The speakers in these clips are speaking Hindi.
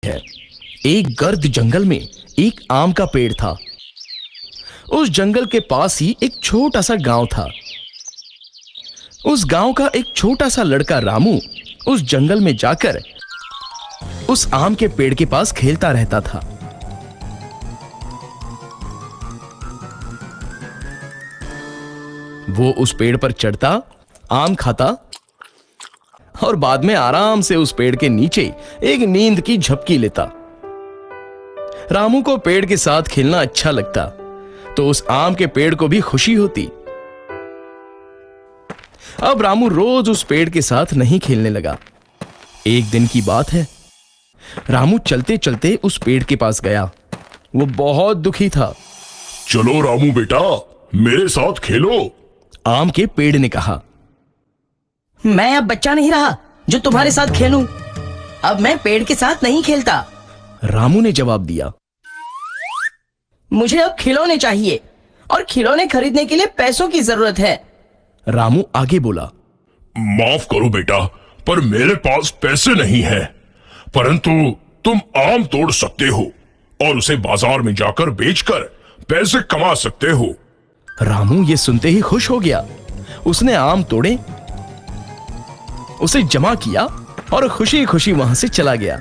है। एक गर्द जंगल में एक आम का पेड़ था। उस जंगल के पास ही एक छोटा सा गांव था। उस गांव का एक छोटा सा लड़का रामू उस जंगल में जाकर उस आम के पेड़ के पास खेलता रहता था। वो उस पेड़ पर चढ़ता, आम खाता और बाद में आराम से उस पेड़ के नीचे एक नींद की झपकी लेता। रामू को पेड़ के साथ खेलना अच्छा लगता, तो उस आम के पेड़ को भी खुशी होती। अब रामू रोज उस पेड़ के साथ नहीं खेलने लगा। एक दिन की बात है, रामू चलते चलते उस पेड़ के पास गया। वो बहुत दुखी था। चलो रामू बेटा, मेरे साथ खेलो। आम के पेड़ ने कहा, मैं अब बच्चा नहीं रहा जो तुम्हारे साथ खेलूं। अब मैं पेड़ के साथ नहीं खेलता। रामू ने जवाब दिया, मुझे अब खिलौने चाहिए और खिलौने खरीदने के लिए पैसों की जरूरत है। रामू आगे बोला, माफ करो बेटा, पर मेरे पास पैसे नहीं हैं। परंतु तुम आम तोड़ सकते हो और उसे बाजार में जाकर बेचकर पैसे कमा सकते हो। रामू ये सुनते ही खुश हो गया। उसने आम तोड़े, उसे जमा किया और खुशी खुशी वहां से चला गया।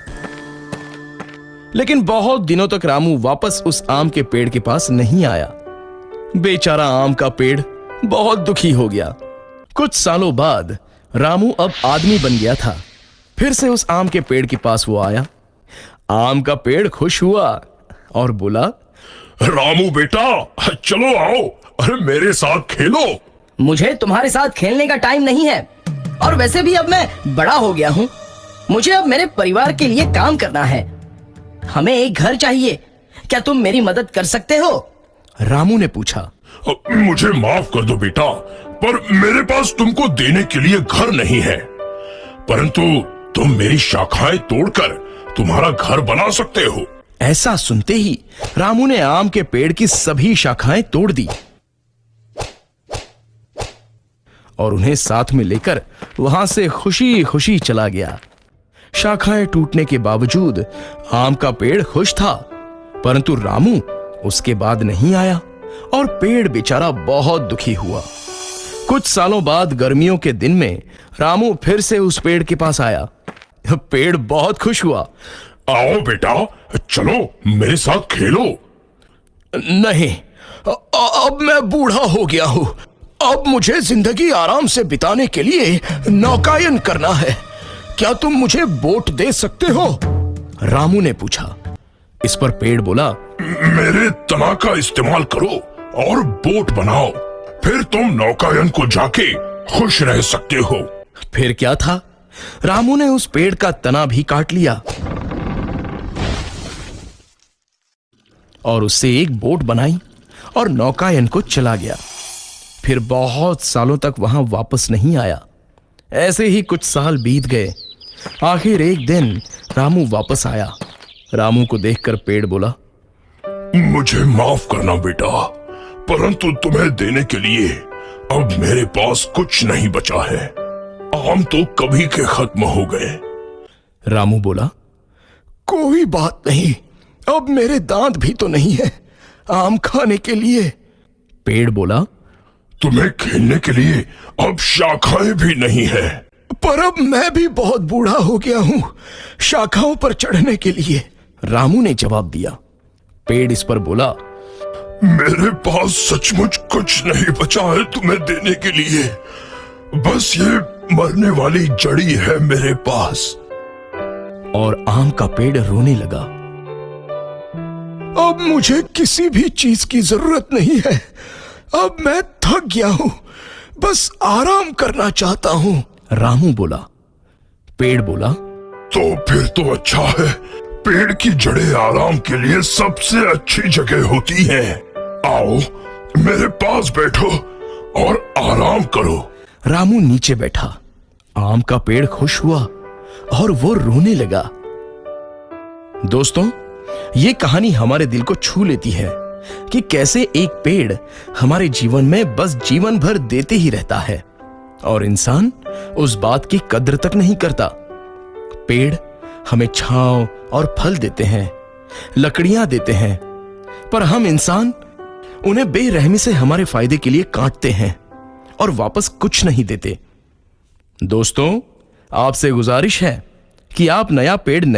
लेकिन बहुत दिनों तक रामू वापस उस आम के पेड़ के पास नहीं आया। बेचारा आम का पेड़ बहुत दुखी हो गया। कुछ सालों बाद रामू अब आदमी बन गया था। फिर से उस आम के पेड़ के पास वो आया। आम का पेड़ खुश हुआ और बोला, रामू बेटा, चलो आओ, अरे मेरे साथ खेलो। मुझे तुम्हारे साथ खेलने का टाइम नहीं है, और वैसे भी अब मैं बड़ा हो गया हूँ। मुझे अब मेरे परिवार के लिए काम करना है। हमें एक घर चाहिए। क्या तुम मेरी मदद कर सकते हो? रामू ने पूछा। मुझे माफ कर दो बेटा, पर मेरे पास तुमको देने के लिए घर नहीं है। परंतु तुम मेरी शाखाएं तोड़कर तुम्हारा घर बना सकते हो। ऐसा सुनते ही रामू ने आम के पेड़ की सभी शाखाएं तोड़ दी और उन्हें साथ में लेकर वहां से खुशी खुशी चला गया। शाखाएं टूटने के बावजूद आम का पेड़ खुश था, परंतु रामू उसके बाद नहीं आया और पेड़ बेचारा बहुत दुखी हुआ। कुछ सालों बाद गर्मियों के दिन में रामू फिर से उस पेड़ के पास आया। पेड़ बहुत खुश हुआ। आओ बेटा, चलो मेरे साथ खेलो। नहीं, अब मैं बूढ़ा हो गया हूं। अब मुझे जिंदगी आराम से बिताने के लिए नौकायन करना है। क्या तुम मुझे बोट दे सकते हो? रामू ने पूछा। इस पर पेड़ बोला, मेरे तना का इस्तेमाल करो और बोट बनाओ, फिर तुम नौकायन को जाके खुश रह सकते हो। फिर क्या था, रामू ने उस पेड़ का तना भी काट लिया और उससे एक बोट बनाई और नौकायन को चला गया। फिर बहुत सालों तक वहां वापस नहीं आया। ऐसे ही कुछ साल बीत गए। आखिर एक दिन रामू वापस आया। रामू को देखकर पेड़ बोला, मुझे माफ करना बेटा, परंतु तुम्हें देने के लिए अब मेरे पास कुछ नहीं बचा है। आम तो कभी के खत्म हो गए। रामू बोला, कोई बात नहीं, अब मेरे दांत भी तो नहीं है आम खाने के लिए। पेड़ बोला, तुम्हें खेलने के लिए अब शाखाएं भी नहीं है। पर अब मैं भी बहुत बूढ़ा हो गया हूं शाखाओं पर चढ़ने के लिए। रामू ने जवाब दिया। पेड़ इस पर बोला, मेरे पास सचमुच कुछ नहीं बचा है तुम्हें देने के लिए। बस ये मरने वाली जड़ी है मेरे पास। और आम का पेड़ रोने लगा। अब मुझे किसी भी चीज की जरूरत नहीं है। अब मैं थक गया हूं, बस आराम करना चाहता हूं। रामू बोला। पेड़ बोला, तो फिर तो अच्छा है। पेड़ की जड़ें आराम के लिए सबसे अच्छी जगह होती हैं। आओ मेरे पास बैठो और आराम करो। रामू नीचे बैठा। आम का पेड़ खुश हुआ और वो रोने लगा। दोस्तों, ये कहानी हमारे दिल को छू लेती है कि कैसे एक पेड़ हमारे जीवन में बस जीवन भर देते ही रहता है और इंसान उस बात की कद्र तक नहीं करता। पेड़ हमें छांव और फल देते हैं, लकड़ियां देते हैं, पर हम इंसान उन्हें बेरहमी से हमारे फायदे के लिए काटते हैं और वापस कुछ नहीं देते। दोस्तों, आपसे गुजारिश है कि आप नया पेड़